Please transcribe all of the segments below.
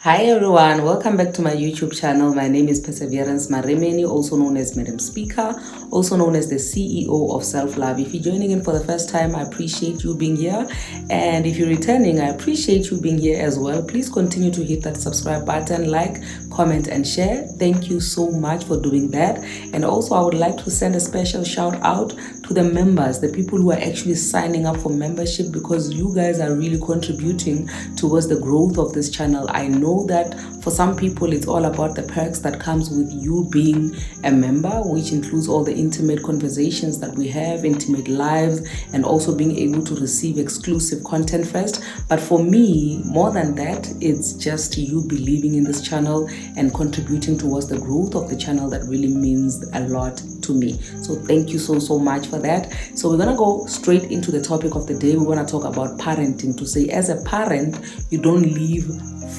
Hi everyone, welcome back to my YouTube channel. My name is Perseverance Maremeni, also known as Madam Speaker, also known as the CEO of Self Love. If you're joining in for the first time, I appreciate you being here. And if you're returning, I appreciate you being here as well. Please continue to hit that subscribe button, like, comment, and share. Thank you so much for doing that. And also, I would like to send a special shout out to the members, the people who are actually signing up for membership, because you guys are really contributing towards the growth of this channel. I know that for some people it's all about the perks that comes with you being a member, which includes all the intimate conversations that we have, intimate lives, and also being able to receive exclusive content first. But for me, more than that, it's just you believing in this channel and contributing towards the growth of the channel that really means a lot to me. So thank you so much for that. So we're gonna go straight into the topic of the day. We want to talk about parenting, to say as a parent you don't live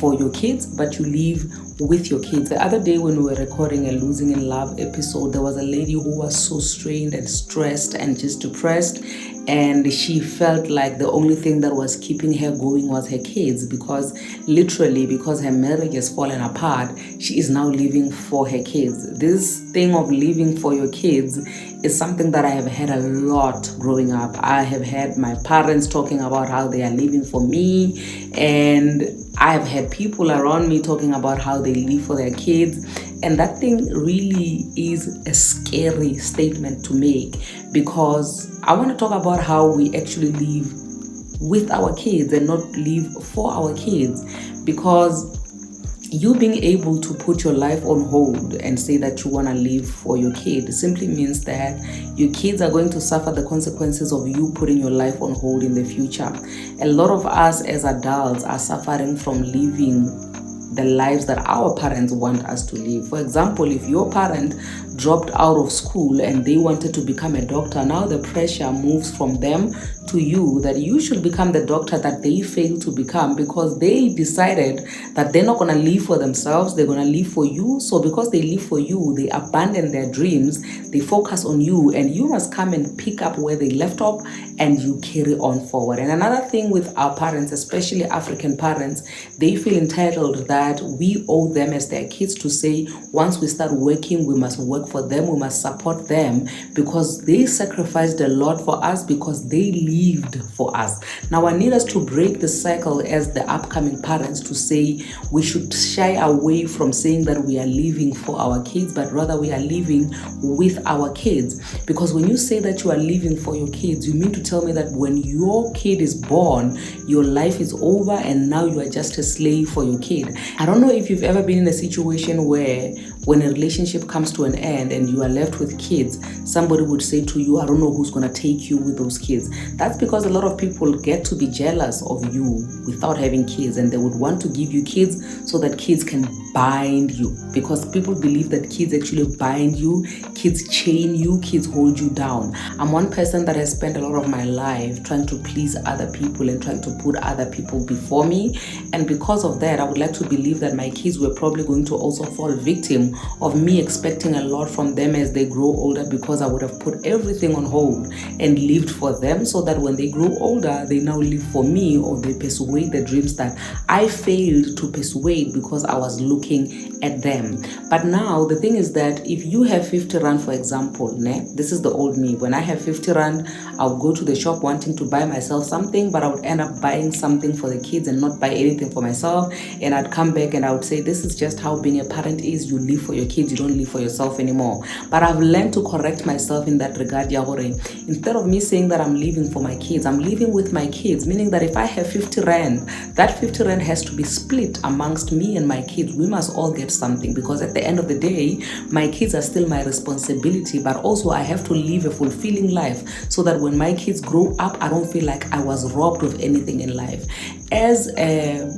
for your kids, but you live with your kids. The other day when we were recording a Losing in Love episode, there was a lady who was so strained and stressed and just depressed, and she felt like the only thing that was keeping her going was her kids, because her marriage has fallen apart, she is now living for her kids. This thing of living for your kids is something that I have had a lot growing up. I have had my parents talking about how they are living for me, and I have had people around me talking about how they live for their kids. And that thing really is a scary statement to make, because I want to talk about how we actually live with our kids and not live for our kids. Because you being able to put your life on hold and say that you want to live for your kid simply means that your kids are going to suffer the consequences of you putting your life on hold in the future. A lot of us as adults are suffering from living the lives that our parents want us to live. For example, if your parent dropped out of school and they wanted to become a doctor, now the pressure moves from them to you that you should become the doctor that they failed to become, because they decided that they're not going to live for themselves, they're going to live for you. So because they live for you, they abandon their dreams, they focus on you, and you must come and pick up where they left off and you carry on forward. And another thing with our parents, especially African parents, they feel entitled that we owe them as their kids to say, once we start working, we must work for them, we must support them, because they sacrificed a lot for us, because they lived for us. Now I need us to break the cycle as the upcoming parents to say we should shy away from saying that we are living for our kids, but rather we are living with our kids. Because when you say that you are living for your kids, you mean to tell me that when your kid is born, your life is over and now you are just a slave for your kid. I don't know if you've ever been in a situation where when a relationship comes to an end and you are left with kids, somebody would say to you, I don't know who's going to take you with those kids. That's because a lot of people get to be jealous of you without having kids, and they would want to give you kids so that kids can bind you, because people believe that kids actually bind you, kids chain you, kids hold you down. I'm one person that has spent a lot of my life trying to please other people and trying to put other people before me, and because of that, I would like to believe that my kids were probably going to also fall victim of me expecting a lot from them as they grow older, because I would have put everything on hold and lived for them, so that when they grow older, they now live for me, or they persuade the dreams that I failed to persuade because I was looking at them. But now the thing is that if you have 50 rand, for example, this is the old me. When I have 50 rand, I would go to the shop wanting to buy myself something, but I would end up buying something for the kids and not buy anything for myself. And I'd come back and I would say, this is just how being a parent is. You live for your kids, you don't live for yourself anymore. But I've learned to correct myself in that regard, Yahore. Instead of me saying that I'm living for my kids, I'm living with my kids, meaning that if I have 50 rand, that 50 rand has to be split amongst me and my kids. We must all get something, because at the end of the day, my kids are still my responsibility, but also I have to live a fulfilling life, so that when my kids grow up, I don't feel like I was robbed of anything in life. As a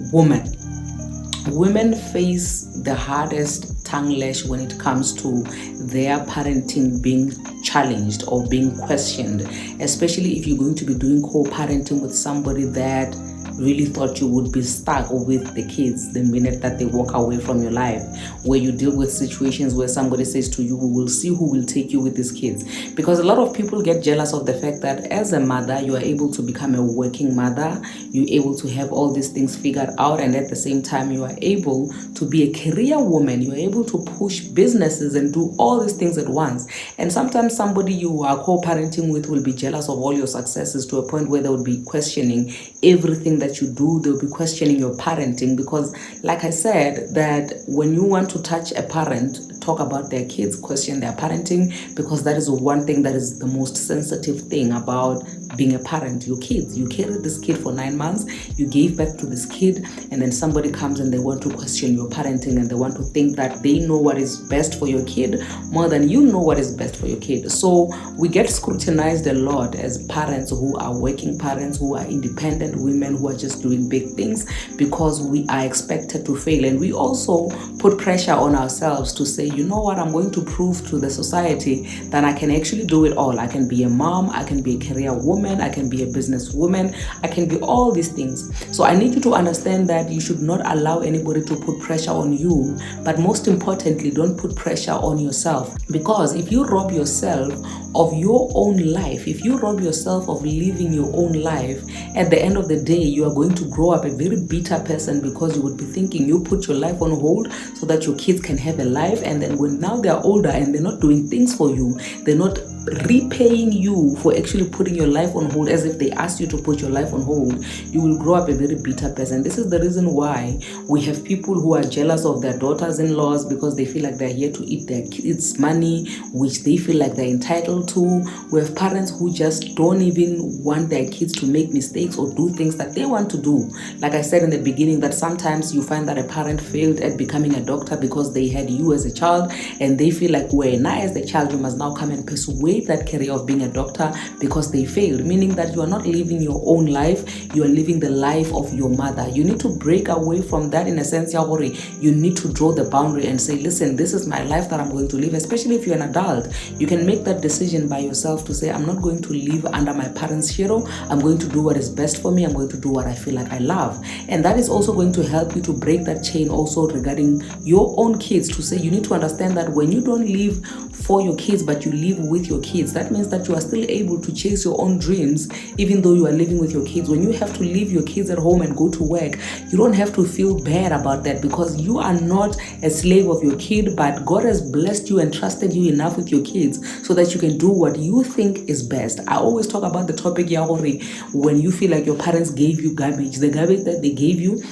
women face the hardest tongue lash when it comes to their parenting being challenged or being questioned, especially if you're going to be doing co-parenting with somebody that really thought you would be stuck with the kids the minute that they walk away from your life, where you deal with situations where somebody says to you, we will see who will take you with these kids. Because a lot of people get jealous of the fact that as a mother, you are able to become a working mother, you're able to have all these things figured out, and at the same time you are able to be a career woman, you're able to push businesses and do all these things at once. And sometimes somebody you are co-parenting with will be jealous of all your successes to a point where they would be questioning everything that you do. They'll be questioning your parenting, because like I said, that when you want to touch a parent, talk about their kids, question their parenting, because that is one thing that is the most sensitive thing about being a parent. Your kids, you carried this kid for 9 months, you gave birth to this kid, and then somebody comes and they want to question your parenting, and they want to think that they know what is best for your kid more than you know what is best for your kid. So we get scrutinized a lot as parents who are working parents, who are independent women, who are just doing big things, because we are expected to fail. And we also put pressure on ourselves to say, you know what, I'm going to prove to the society that I can actually do it all. I can be a mom, I can be a career woman, I can be a business woman, I can be all these things. So I need you to understand that you should not allow anybody to put pressure on you, but most importantly, don't put pressure on yourself. Because if you rob yourself of your own life, if you rob yourself of living your own life, at the end of the day, you are going to grow up a very bitter person, because you would be thinking you put your life on hold so that your kids can have a life. And then when now they're older and they're not doing things for you, they're not repaying you for actually putting your life on hold as if they asked you to put your life on hold, you will grow up a very bitter person. This is the reason why we have people who are jealous of their daughters-in-laws, because they feel like they're here to eat their kids' money, which they feel like they're entitled to. We have parents who just don't even want their kids to make mistakes or do things that they want to do. Like I said in the beginning, that sometimes you find that a parent failed at becoming a doctor because they had you as a child, and they feel like, when I as the child, you must now come and persuade that career of being a doctor, because they failed, meaning that you are not living your own life, you are living the life of your mother. You need to break away from that. In a sense, you need to draw the boundary and say, listen, this is my life that I'm going to live. Especially if you're an adult, you can make that decision by yourself to say, I'm not going to live under my parents' shadow. I'm going to do what is best for me. I'm going to do what I feel like I love. And that is also going to help you to break that chain also regarding your own kids, to say you need to understand that when you don't live for your kids but you live with your kids, that means that you are still able to chase your own dreams even though you are living with your kids. When you have to leave your kids at home and go to work, you don't have to feel bad about that, because you are not a slave of your kid, but God has blessed you and trusted you enough with your kids so that you can do what you think is best. I always talk about the topic, when you feel like your parents gave you garbage, the garbage that they gave you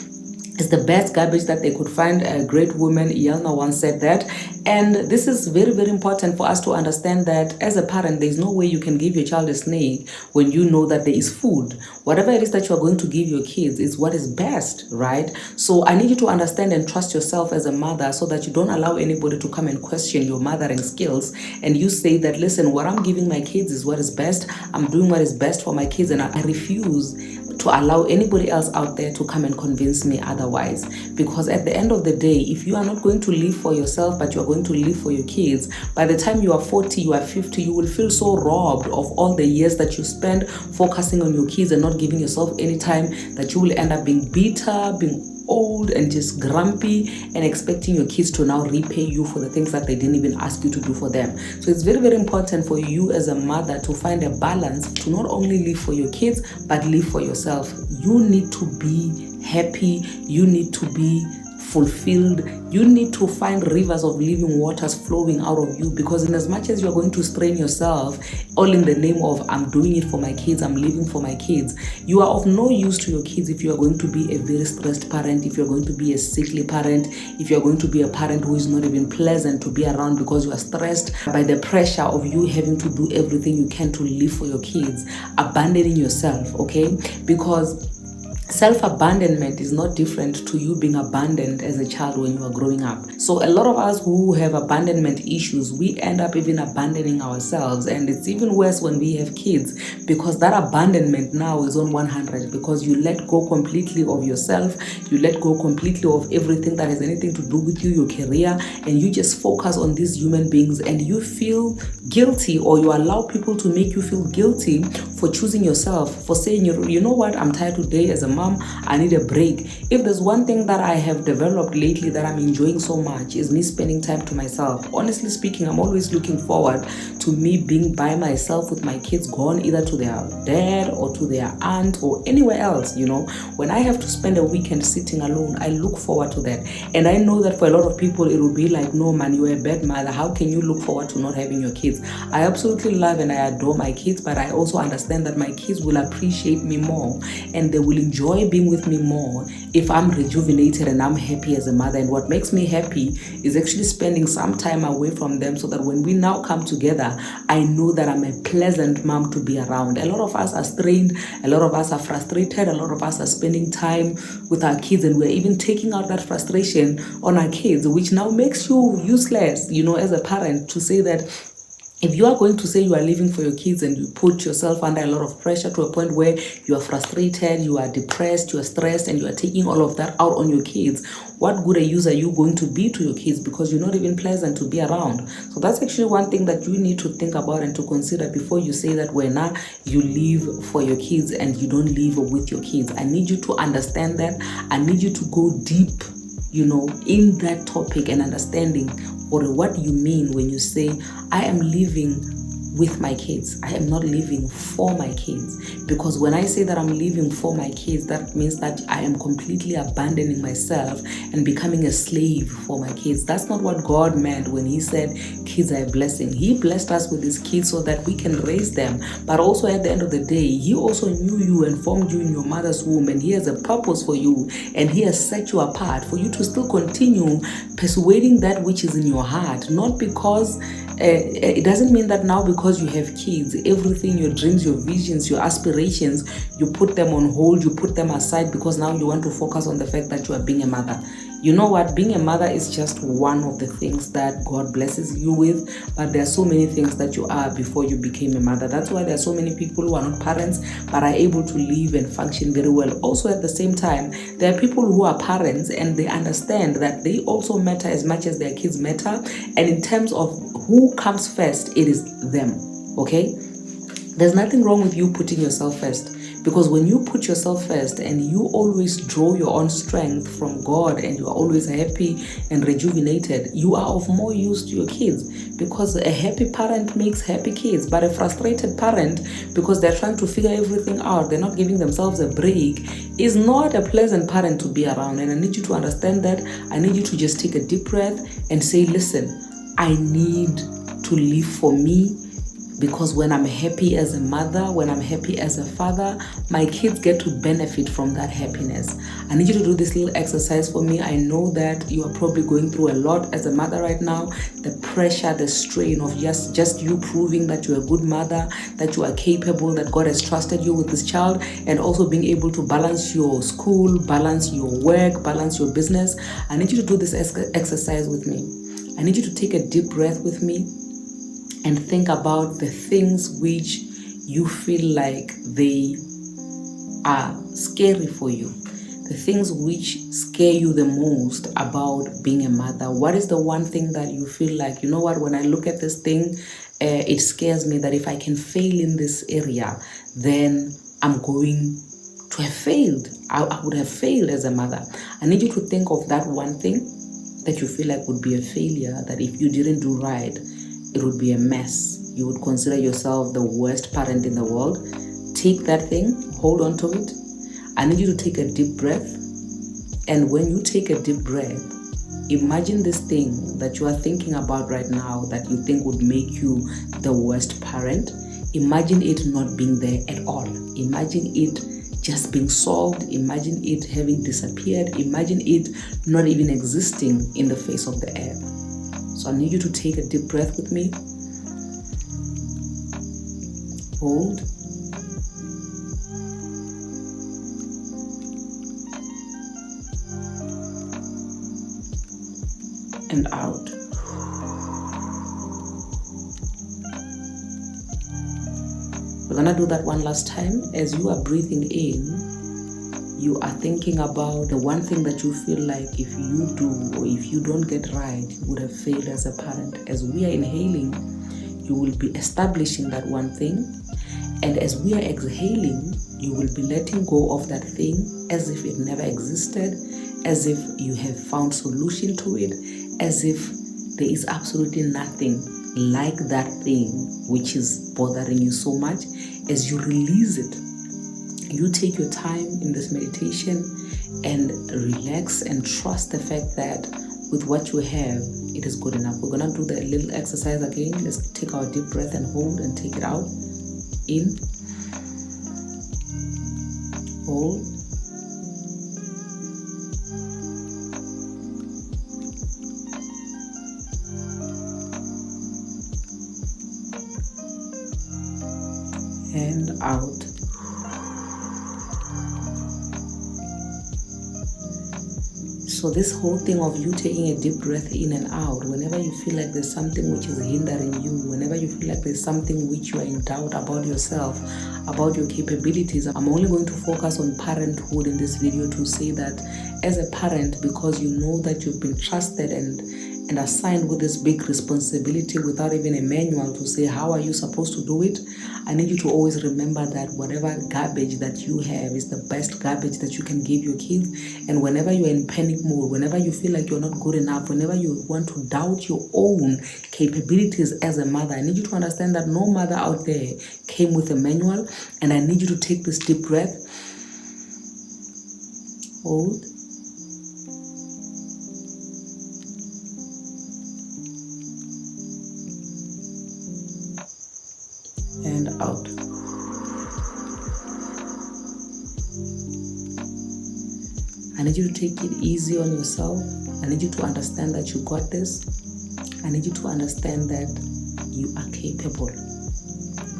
is the best garbage that they could find. A great woman, Yelna, once said that. And this is very, very important for us to understand that as a parent, there's no way you can give your child a snake when you know that there is food. Whatever it is that you are going to give your kids is what is best, right? So I need you to understand and trust yourself as a mother, so that you don't allow anybody to come and question your mothering skills. And you say that, listen, what I'm giving my kids is what is best. I'm doing what is best for my kids, and I refuse to allow anybody else out there to come and convince me otherwise. Because at the end of the day, if you are not going to live for yourself, but you are going to live for your kids, by the time you are 40, you are 50, you will feel so robbed of all the years that you spend focusing on your kids and not giving yourself any time, that you will end up being bitter, being old and just grumpy, and expecting your kids to now repay you for the things that they didn't even ask you to do for them. So it's very, very important for you as a mother to find a balance, to not only live for your kids but live for yourself. You need to be happy, you need to be fulfilled, you need to find rivers of living waters flowing out of you, because in as much as you're going to strain yourself all in the name of I'm doing it for my kids, I'm living for my kids, you are of no use to your kids if you are going to be a very stressed parent, if you're going to be a sickly parent, if you're going to be a parent who is not even pleasant to be around because you are stressed by the pressure of you having to do everything you can to live for your kids, abandoning yourself, okay? Because self-abandonment is not different to you being abandoned as a child when you are growing up. So a lot of us who have abandonment issues, we end up even abandoning ourselves, and it's even worse when we have kids, because that abandonment now is on 100, because you let go completely of yourself, you let go completely of everything that has anything to do with you, your career, and you just focus on these human beings, and you feel guilty, or you allow people to make you feel guilty for choosing yourself, for saying, you know what, I'm tired today as a mom, I need a break. If there's one thing that I have developed lately that I'm enjoying so much, is me spending time to myself. Honestly speaking, I'm always looking forward to me being by myself with my kids gone either to their dad or to their aunt or anywhere else. When I have to spend a weekend sitting alone, I look forward to that. And I know that for a lot of people it will be like, no man, you're a bad mother, how can you look forward to not having your kids? I absolutely love and I adore my kids, but I also understand that my kids will appreciate me more and they will enjoy being with me more if I'm rejuvenated and I'm happy as a mother. And what makes me happy is actually spending some time away from them, so that when we now come together, I know that I'm a pleasant mom to be around. A lot of us are strained, a lot of us are frustrated, a lot of us are spending time with our kids, and we're even taking out that frustration on our kids, which now makes you useless, as a parent, to say that if you are going to say you are living for your kids and you put yourself under a lot of pressure to a point where you are frustrated, you are depressed, you are stressed, and you are taking all of that out on your kids, what good a use are you going to be to your kids? Because you're not even pleasant to be around. So that's actually one thing that you need to think about and to consider before you say that when you live for your kids and you don't live with your kids. I need you to understand that. I need you to go deep, in that topic and understanding what you mean when you say, I am living with my kids. I am not living for my kids. Because when I say that I'm living for my kids, that means that I am completely abandoning myself and becoming a slave for my kids. That's not what God meant when he said kids are a blessing. He blessed us with these kids so that we can raise them. But also at the end of the day, he also knew you and formed you in your mother's womb, and he has a purpose for you, and he has set you apart for you to still continue persuading that which is in your heart. Not because it doesn't mean that now because you have kids, everything, your dreams, your visions, your aspirations, you put them on hold, you put them aside because now you want to focus on the fact that you are being a mother. You know what? Being a mother is just one of the things that God blesses you with, but there are so many things that you are before you became a mother. That's why there are so many people who are not parents but are able to live and function very well. Also, at the same time, there are people who are parents and they understand that they also matter as much as their kids matter. And in terms of who comes first, it is them. Okay? There's nothing wrong with you putting yourself first. Because when you put yourself first and you always draw your own strength from God and you are always happy and rejuvenated, you are of more use to your kids. Because a happy parent makes happy kids. But a frustrated parent, because they're trying to figure everything out, they're not giving themselves a break, is not a pleasant parent to be around. And I need you to understand that. I need you to just take a deep breath and say, listen, I need to live for me. Because when I'm happy as a mother, when I'm happy as a father, my kids get to benefit from that happiness. I need you to do this little exercise for me. I know that you are probably going through a lot as a mother right now. The pressure, the strain of just you proving that you're a good mother, that you are capable, that God has trusted you with this child, and also being able to balance your school, balance your work, balance your business. I need you to do this exercise with me. I need you to take a deep breath with me and think about the things which you feel like they are scary for you. The things which scare you the most about being a mother. What is the one thing that you feel like, you know what, when I look at this thing, it scares me that if I can fail in this area, then I'm going to have failed. I would have failed as a mother. I need you to think of that one thing that you feel like would be a failure, that if you didn't do right, it would be a mess. You would consider yourself the worst parent in the world. Take that thing, hold on to it. I need you to take a deep breath. And when you take a deep breath, imagine this thing that you are thinking about right now that you think would make you the worst parent. Imagine it not being there at all. Imagine it just being solved. Imagine it having disappeared. Imagine it not even existing in the face of the earth. So I need you to take a deep breath with me. Hold. And out. We're gonna do that one last time. As you are breathing in, you are thinking about the one thing that you feel like if you do or if you don't get right, you would have failed as a parent. As we are inhaling, you will be establishing that one thing. And as we are exhaling, You will be letting go of that thing as if it never existed, as if you have found solution to it, as if there is absolutely nothing like that thing which is bothering you so much. As you release it, you take your time in this meditation and relax and trust the fact that with what you have, it is good enough. We're gonna do the little exercise again. Let's take our deep breath and hold and take it out. In, hold, and out. So this whole thing of you taking a deep breath in and out, whenever you feel like there's something which is hindering you, whenever you feel like there's something which you are in doubt about yourself, about your capabilities, I'm only going to focus on parenthood in this video to say that as a parent, because you know that you've been trusted and assigned with this big responsibility without even a manual to say how are you supposed to do it, I need you to always remember that whatever garbage that you have is the best garbage that you can give your kids. And whenever you're in panic mode, whenever you feel like you're not good enough, whenever you want to doubt your own capabilities as a mother, I need you to understand that no mother out there came with a manual. And I need you to take this deep breath, hold, and out. I need you to take it easy on yourself. I need you to understand that you got this. I need you to understand that you are capable.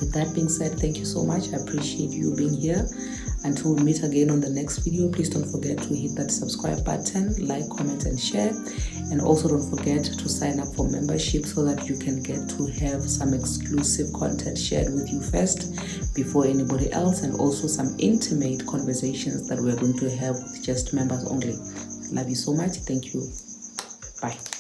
With that being said, thank you so much. I appreciate you being here. Until we meet again on the next video, please don't forget to hit that subscribe button, like, comment, and share. And also don't forget to sign up for membership so that you can get to have some exclusive content shared with you first before anybody else, and also some intimate conversations that we're going to have with just members only. Love you so much. Thank you. Bye.